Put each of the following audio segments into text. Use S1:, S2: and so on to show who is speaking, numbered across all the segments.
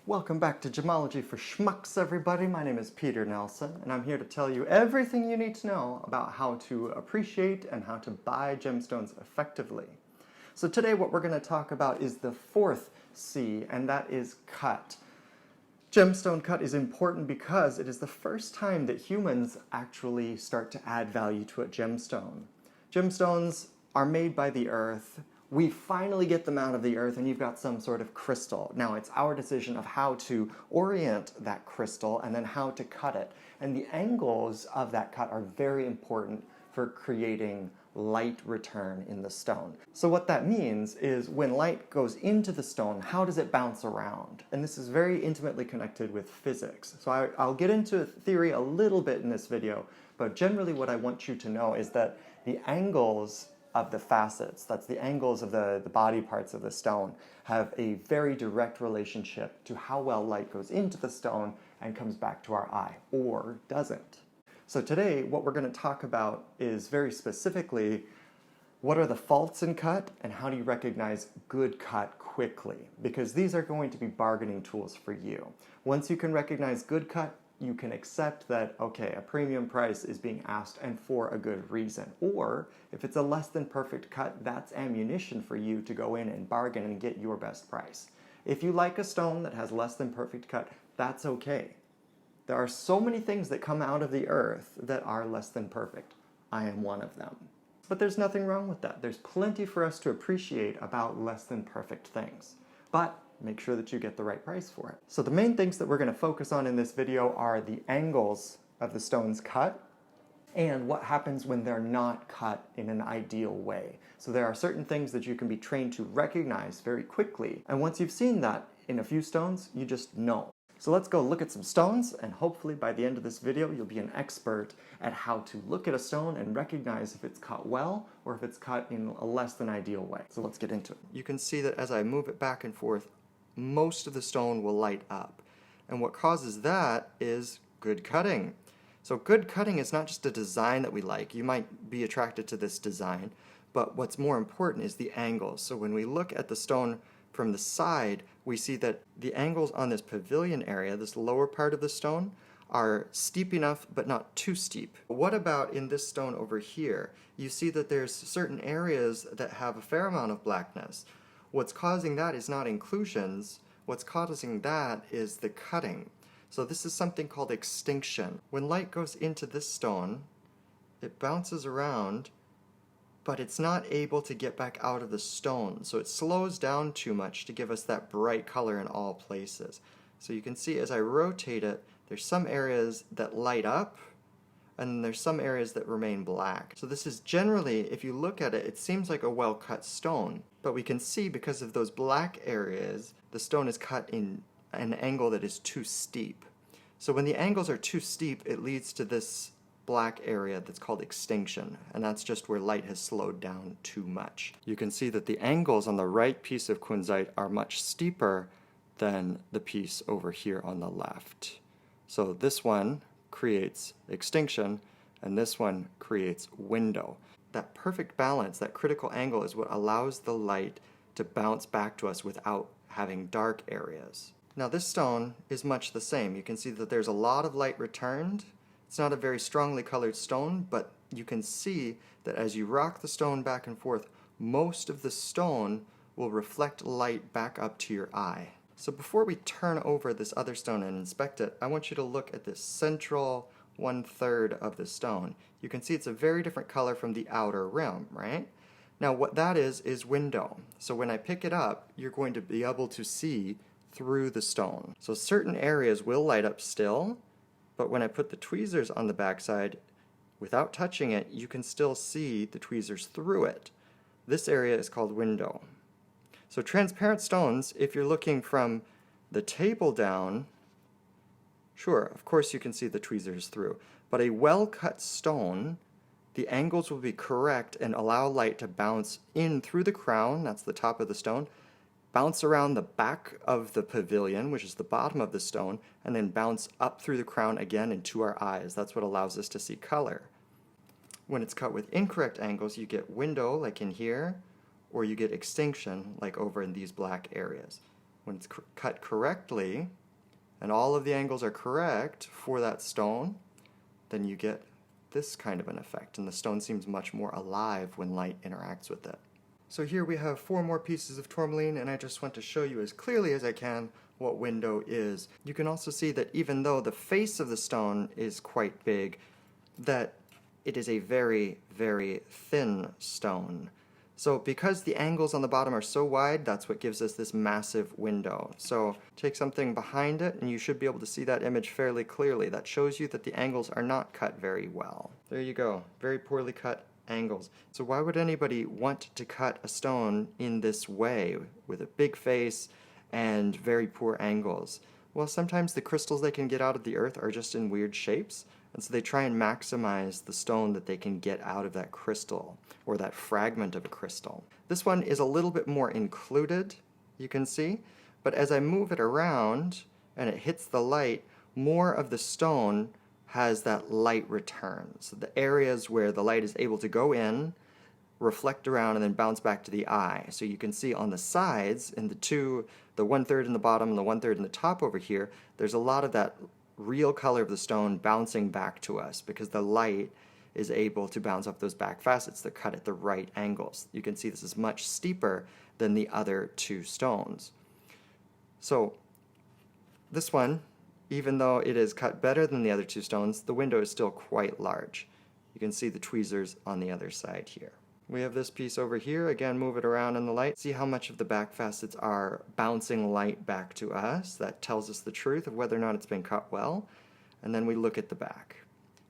S1: Welcome back to Gemology for Schmucks, everybody. My name is Peter Nelson, and I'm here to tell you everything you need to know about how to appreciate and how to buy gemstones effectively. So today what we're going to talk about is the fourth C, and that is cut. Gemstone cut is important because it is the first time that humans actually start to add value to a gemstone. Gemstones are made by the earth. We finally get them out of the earth and you've got some sort of crystal. Now it's our decision of how to orient that crystal and then how to cut it. And the angles of that cut are very important for creating light return in the stone. So what that means is when light goes into the stone, how does it bounce around? And this is very intimately connected with physics. So I'll get into theory a little bit in this video, but generally what I want you to know is that the angles of the facets, that's the angles of the body parts of the stone, have a very direct relationship to how well light goes into the stone and comes back to our eye, or doesn't. So today, what we're going to talk about is very specifically, what are the faults in cut and how do you recognize good cut quickly? Because these are going to be bargaining tools for you. Once you can recognize good cut, you can accept that, okay, a premium price is being asked and for a good reason. Or if it's a less than perfect cut, that's ammunition for you to go in and bargain and get your best price. If you like a stone that has less than perfect cut, that's okay. There are so many things that come out of the earth that are less than perfect. I am one of them. But there's nothing wrong with that. There's plenty for us to appreciate about less than perfect things. But make sure that you get the right price for it. So the main things that we're going to focus on in this video are the angles of the stones cut and what happens when they're not cut in an ideal way. So there are certain things that you can be trained to recognize very quickly. And once you've seen that in a few stones, you just know. So let's go look at some stones, and hopefully by the end of this video you'll be an expert at how to look at a stone and recognize if it's cut well or if it's cut in a less than ideal way. So let's get into it. You can see that as I move it back and forth, most of the stone will light up. And what causes that is good cutting. So good cutting is not just a design that we like. You might be attracted to this design, but what's more important is the angles. So when we look at the stone from the side, we see that the angles on this pavilion area, this lower part of the stone, are steep enough but not too steep. What about in this stone over here? You see that there's certain areas that have a fair amount of blackness. What's causing that is not inclusions. What's causing that is the cutting. So this is something called extinction. When light goes into this stone, it bounces around, but it's not able to get back out of the stone. So it slows down too much to give us that bright color in all places. So you can see as I rotate it, there's some areas that light up, and there's some areas that remain black. So this is generally, if you look at it, it seems like a well-cut stone. But we can see because of those black areas, the stone is cut in an angle that is too steep. So when the angles are too steep, it leads to this black area that's called extinction, and that's just where light has slowed down too much. You can see that the angles on the right piece of kunzite are much steeper than the piece over here on the left. So this one creates extinction, and this one creates window. That perfect balance, that critical angle, is what allows the light to bounce back to us without having dark areas. Now this stone is much the same. You can see that there's a lot of light returned. It's not a very strongly colored stone, but you can see that as you rock the stone back and forth, most of the stone will reflect light back up to your eye. So before we turn over this other stone and inspect it, I want you to look at this central 1/3 of the stone. You can see it's a very different color from the outer rim, right? Now what that is window. So when I pick it up, you're going to be able to see through the stone. So certain areas will light up still, but when I put the tweezers on the backside, without touching it, you can still see the tweezers through it. This area is called window. So transparent stones, if you're looking from the table down, sure, of course you can see the tweezers through. But a well-cut stone, the angles will be correct and allow light to bounce in through the crown, that's the top of the stone, bounce around the back of the pavilion, which is the bottom of the stone, and then bounce up through the crown again into our eyes. That's what allows us to see color. When it's cut with incorrect angles, you get window, like in here, or you get extinction, like over in these black areas. when it's cut correctly, and all of the angles are correct for that stone, then you get this kind of an effect, and the stone seems much more alive when light interacts with it. So here we have 4 more pieces of tourmaline, and I just want to show you as clearly as I can what window is. You can also see that even though the face of the stone is quite big, that it is a very, very thin stone. So because the angles on the bottom are so wide, that's what gives us this massive window. So take something behind it and you should be able to see that image fairly clearly. That shows you that the angles are not cut very well. There you go, very poorly cut angles. So why would anybody want to cut a stone in this way with a big face and very poor angles? Well, sometimes the crystals they can get out of the earth are just in weird shapes, and so they try and maximize the stone that they can get out of that crystal, or that fragment of a crystal. This one is a little bit more included, you can see, but as I move it around and it hits the light, more of the stone has that light return. So the areas where the light is able to go in, reflect around, and then bounce back to the eye. So you can see on the sides, in the 1/3 in the bottom and the 1/3 in the top over here, there's a lot of that real color of the stone bouncing back to us because the light is able to bounce off those back facets that cut at the right angles. You can see this is much steeper than the other 2 stones. So this one, even though it is cut better than the other 2 stones, the window is still quite large. You can see the tweezers on the other side here. We have this piece over here. Again, move it around in the light. See how much of the back facets are bouncing light back to us. That tells us the truth of whether or not it's been cut well. And then we look at the back.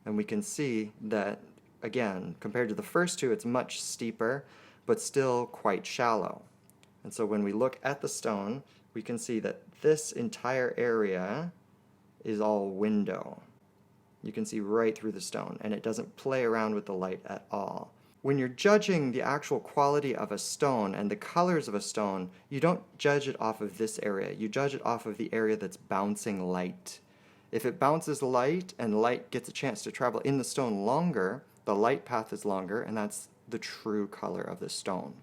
S1: And we can see that, again, compared to the first 2, it's much steeper, but still quite shallow. And so when we look at the stone, we can see that this entire area is all window. You can see right through the stone, and it doesn't play around with the light at all. When you're judging the actual quality of a stone and the colors of a stone, you don't judge it off of this area. You judge it off of the area that's bouncing light. If it bounces light and light gets a chance to travel in the stone longer, the light path is longer, and that's the true color of the stone.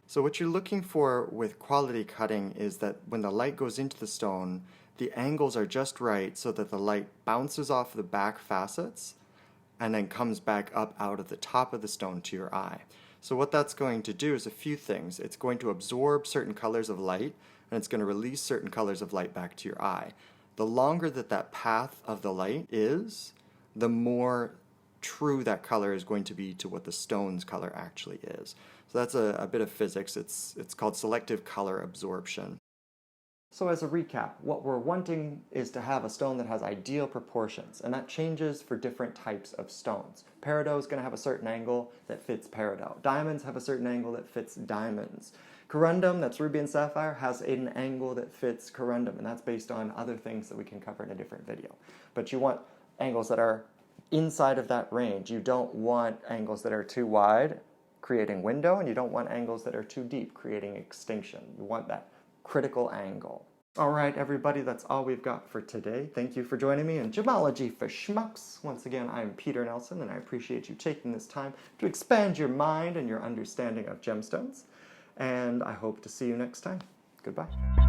S1: So what you're looking for with quality cutting is that when the light goes into the stone, the angles are just right so that the light bounces off the back facets and then comes back up out of the top of the stone to your eye. So what that's going to do is a few things. It's going to absorb certain colors of light, and it's going to release certain colors of light back to your eye. The longer that path of the light is, the more true that color is going to be to what the stone's color actually is. So that's a bit of physics. It's called selective color absorption. So as a recap, what we're wanting is to have a stone that has ideal proportions, and that changes for different types of stones. Peridot is going to have a certain angle that fits peridot. Diamonds have a certain angle that fits diamonds. Corundum, that's ruby and sapphire, has an angle that fits corundum, and that's based on other things that we can cover in a different video. But you want angles that are inside of that range. You don't want angles that are too wide, creating window, and you don't want angles that are too deep, creating extinction. You want that critical angle. All right, everybody, that's all we've got for today. Thank you for joining me in Gemology for Schmucks. Once again, I'm Peter Nelson, and I appreciate you taking this time to expand your mind and your understanding of gemstones. And I hope to see you next time. Goodbye.